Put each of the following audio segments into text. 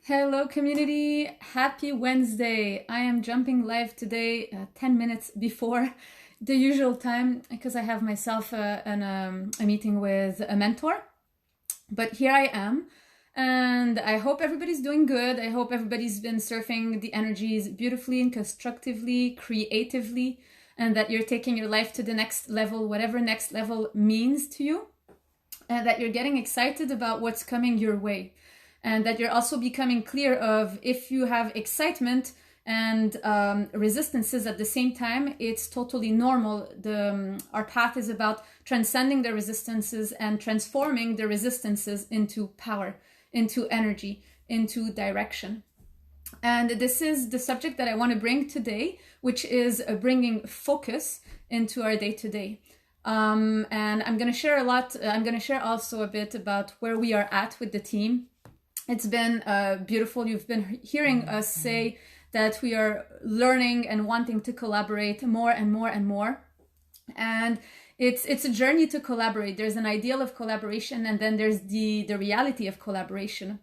Hello, community. Happy Wednesday. I am jumping live today 10 minutes before the usual time because I have myself a meeting with a mentor. But here I am, and I hope everybody's doing good. I hope everybody's been surfing the energies beautifully and constructively, creatively, and that you're taking your life to the next level, whatever next level means to you, and that you're getting excited about what's coming your way. And that you're also becoming clear of if you have excitement and resistances at the same time, it's totally normal. Our path is about transcending the resistances and transforming the resistances into power, into energy, into direction. And this is the subject that I want to bring today, which is bringing focus into our day-to-day. And I'm going to share a lot. I'm going to share also a bit about where we are at with the team. It's been beautiful. You've been hearing us say that we are learning and wanting to collaborate more and more and more. And it's a journey to collaborate. There's an ideal of collaboration, and then there's the reality of collaboration.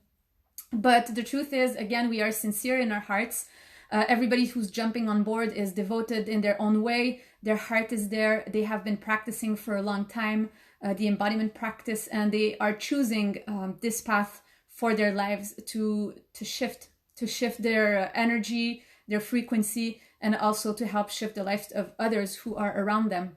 But the truth is, again, we are sincere in our hearts. Everybody who's jumping on board is devoted in their own way. Their heart is there. They have been practicing for a long time, the embodiment practice, and they are choosing this path for their lives to shift their energy, their frequency, and also to help shift the lives of others who are around them.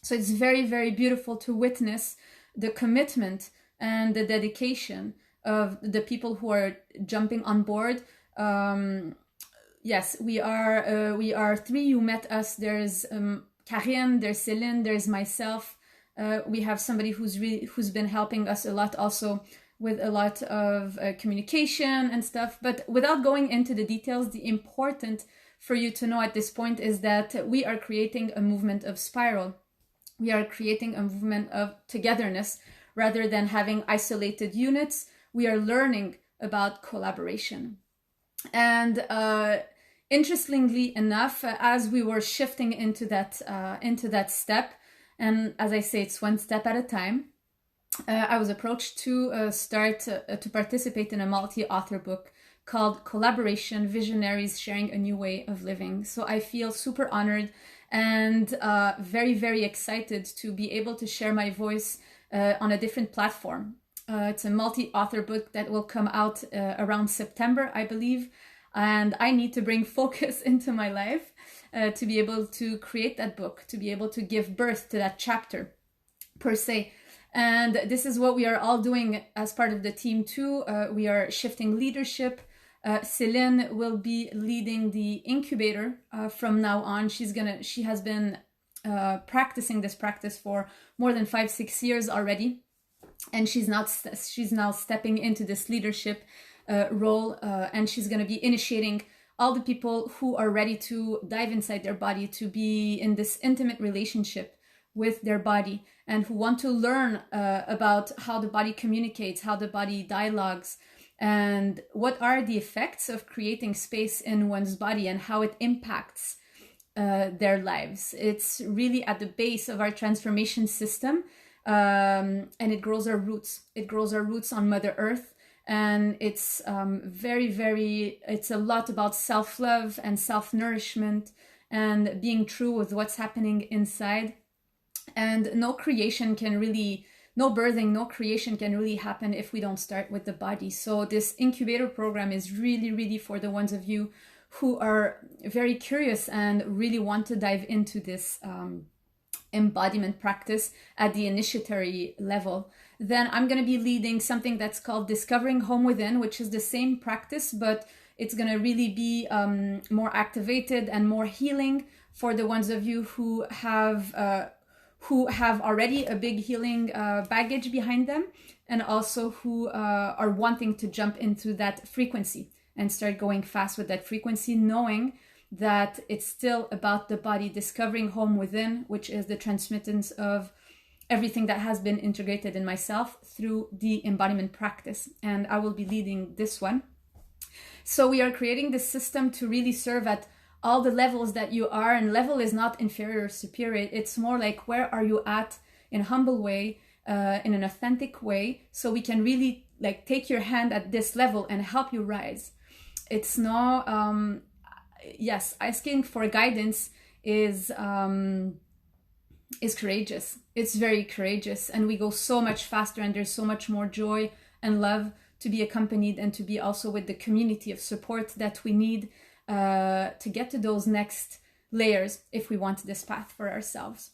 So it's very, very beautiful to witness the commitment and the dedication of the people who are jumping on board. Yes, we are three. You met us. There's Karine, there's Céline, there's myself. We have somebody who's been helping us a lot also with a lot of communication and stuff. But without going into the details, the important for you to know at this point is that we are creating a movement of spiral. We are creating a movement of togetherness rather than having isolated units. We are learning about collaboration. And interestingly enough, as we were shifting into that step, and as I say, it's one step at a time, I was approached to start to participate in a multi-author book called Collaboration: Visionaries Sharing a New Way of Living. So I feel super honored and very, very excited to be able to share my voice on a different platform. It's a multi-author book that will come out around September, I believe. And I need to bring focus into my life to be able to create that book, to be able to give birth to that chapter per se. And this is what we are all doing as part of the team too. We are shifting leadership. Céline will be leading the Incubator from now on. She has been practicing this practice for more than 5-6 years already. And she's now stepping into this leadership role, and she's going to be initiating all the people who are ready to dive inside their body, to be in this intimate relationship with their body, and who want to learn about how the body communicates, how the body dialogues, and what are the effects of creating space in one's body and how it impacts their lives. It's really at the base of our transformation system, and it grows our roots. It grows our roots on Mother Earth. And it's it's a lot about self-love and self-nourishment and being true with what's happening inside. And no creation can really happen if we don't start with the body. So this incubator program is really, really for the ones of you who are very curious and really want to dive into this embodiment practice at the initiatory level. Then I'm going to be leading something that's called Discovering Home Within, which is the same practice, but it's going to really be more activated and more healing for the ones of you who have already a big healing baggage behind them, and also who are wanting to jump into that frequency and start going fast with that frequency, knowing that it's still about the body, discovering home within, which is the transmittance of everything that has been integrated in myself through the embodiment practice. And I will be leading this one. So we are creating this system to really serve at all the levels that you are. And level is not inferior or superior. It's more like, where are you at in a humble way, in an authentic way, so we can really like take your hand at this level and help you rise. It's no, yes, asking for guidance is courageous. It's very courageous, and we go so much faster, and there's so much more joy and love to be accompanied and to be also with the community of support that we need to get to those next layers if we want this path for ourselves.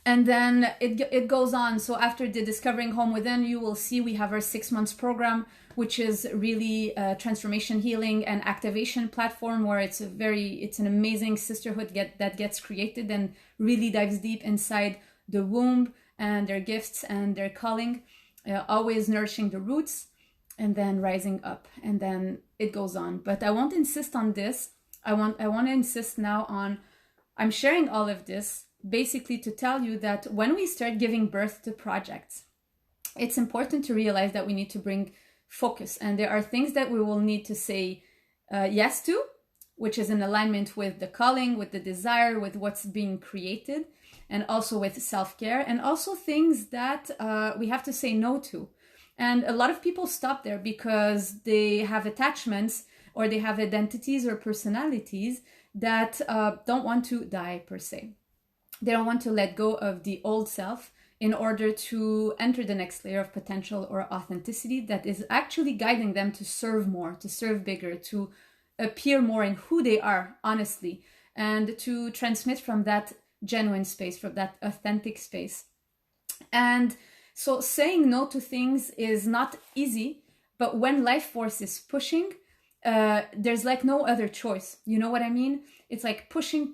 And then it goes on. So after the Discovering Home Within, you will see we have our 6 months program, which is really a transformation, healing, and activation platform, where it's an amazing sisterhood that gets created and really dives deep inside the womb and their gifts and their calling, always nourishing the roots and then rising up, and then it goes on. But I won't insist on this. I want to insist now on, I'm sharing all of this basically to tell you that when we start giving birth to projects, it's important to realize that we need to bring focus, and there are things that we will need to say yes to, which is in alignment with the calling, with the desire, with what's being created, and also with self-care, and also things that we have to say no to. And a lot of people stop there because they have attachments, or they have identities or personalities that don't want to die per se. They don't want to let go of the old self in order to enter the next layer of potential or authenticity that is actually guiding them to serve more, to serve bigger, to appear more in who they are, honestly, and to transmit from that genuine space, from that authentic space. And so saying no to things is not easy, but when life force is pushing, there's like no other choice. You know what I mean? It's like pushing.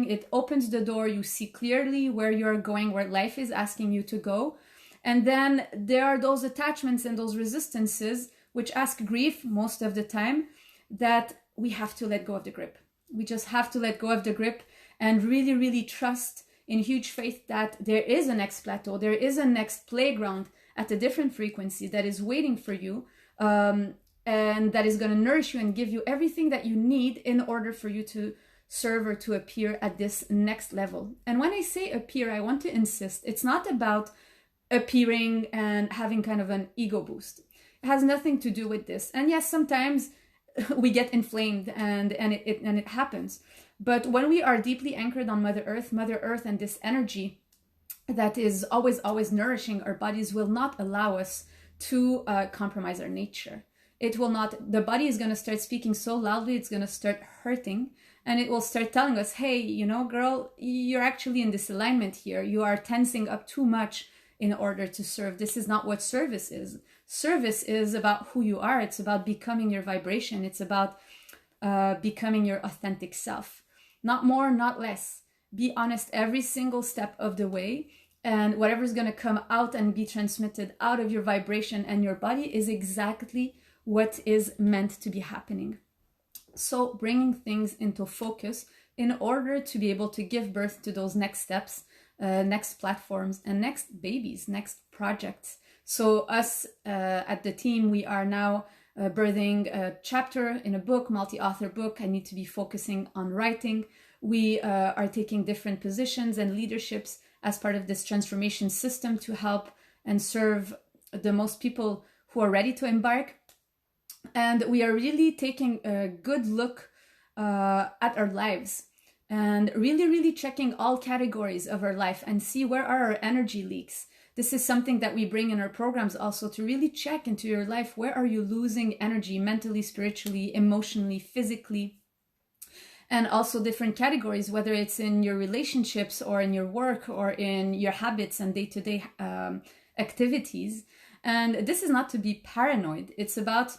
It opens the door. You see clearly where you're going, where life is asking you to go. And then there are those attachments and those resistances, which ask grief most of the time, that we have to let go of the grip. We just have to let go of the grip and really, really trust in huge faith that there is a next plateau. There is a next playground at a different frequency that is waiting for you. And that is going to nourish you and give you everything that you need in order for you to serve or to appear at this next level. And when I say appear, I want to insist, it's not about appearing and having kind of an ego boost. It has nothing to do with this. And yes, sometimes we get inflamed and it happens. But when we are deeply anchored on Mother Earth and this energy that is always nourishing our bodies, will not allow us to compromise our nature. It will not, the body is going to start speaking so loudly, it's going to start hurting, and it will start telling us, hey, you know, girl, you're actually in this alignment here. You are tensing up too much in order to serve. This is not what service is. Service is about who you are. It's about becoming your vibration. It's about becoming your authentic self. Not more, not less. Be honest every single step of the way. And whatever is going to come out and be transmitted out of your vibration and your body is exactly what is meant to be happening. So bringing things into focus in order to be able to give birth to those next steps, next platforms, and next babies, next projects. So us at the team, we are now birthing a chapter in a book, multi-author book. I need to be focusing on writing. We are taking different positions and leaderships as part of this transformation system to help and serve the most people who are ready to embark. And we are really taking a good look at our lives and really checking all categories of our life and see where are our energy leaks. This is something that we bring in our programs also, to really check into your life. Where are you losing energy mentally, spiritually, emotionally, physically? And also different categories, whether it's in your relationships or in your work or in your habits and day-to-day activities. And this is not to be paranoid. It's about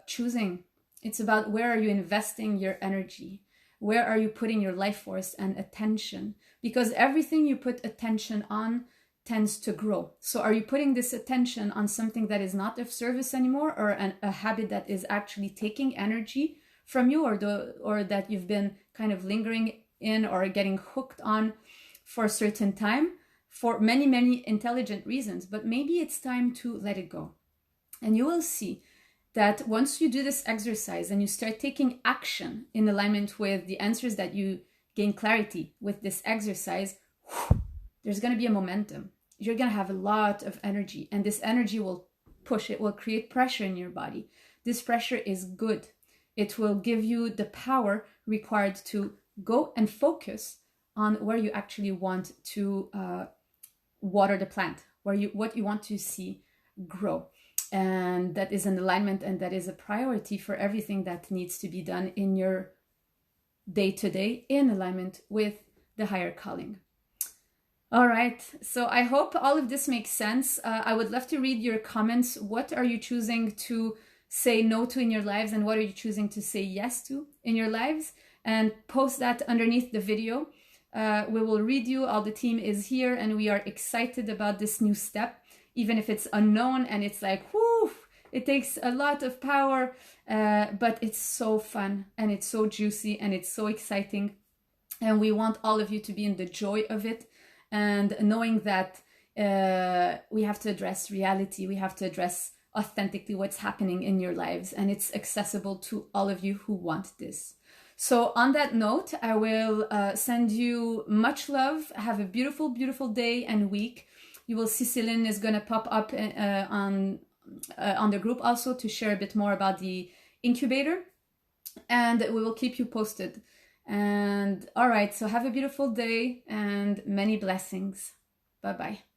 choosing. It's about where are you investing your energy? Where are you putting your life force and attention? Because everything you put attention on tends to grow. So are you putting this attention on something that is not of service anymore, or a habit that is actually taking energy from you, or that you've been kind of lingering in or getting hooked on for a certain time for many intelligent reasons? But maybe it's time to let it go. And you will see that once you do this exercise and you start taking action in alignment with the answers that you gain clarity with this exercise, there's going to be a momentum. You're going to have a lot of energy, and this energy will push, it will create pressure in your body. This pressure is good. It will give you the power required to go and focus on where you actually want to water the plant, what you want to see grow. And that is an alignment, and that is a priority for everything that needs to be done in your day-to-day, in alignment with the higher calling. All right, so I hope all of this makes sense. I would love to read your comments. What are you choosing to say no to in your lives, and what are you choosing to say yes to in your lives? And post that underneath the video. We will read you. All the team is here, and we are excited about this new step, even if it's unknown and it's like, whoo, it takes a lot of power, but it's so fun, and it's so juicy, and it's so exciting. And we want all of you to be in the joy of it, and knowing that we have to address reality. We have to address authentically what's happening in your lives, and it's accessible to all of you who want this. So on that note, I will send you much love. Have a beautiful, beautiful day and week. You will see Celine is going to pop up on the group also to share a bit more about the incubator, and we will keep you posted. And all right, so have a beautiful day and many blessings. Bye-bye.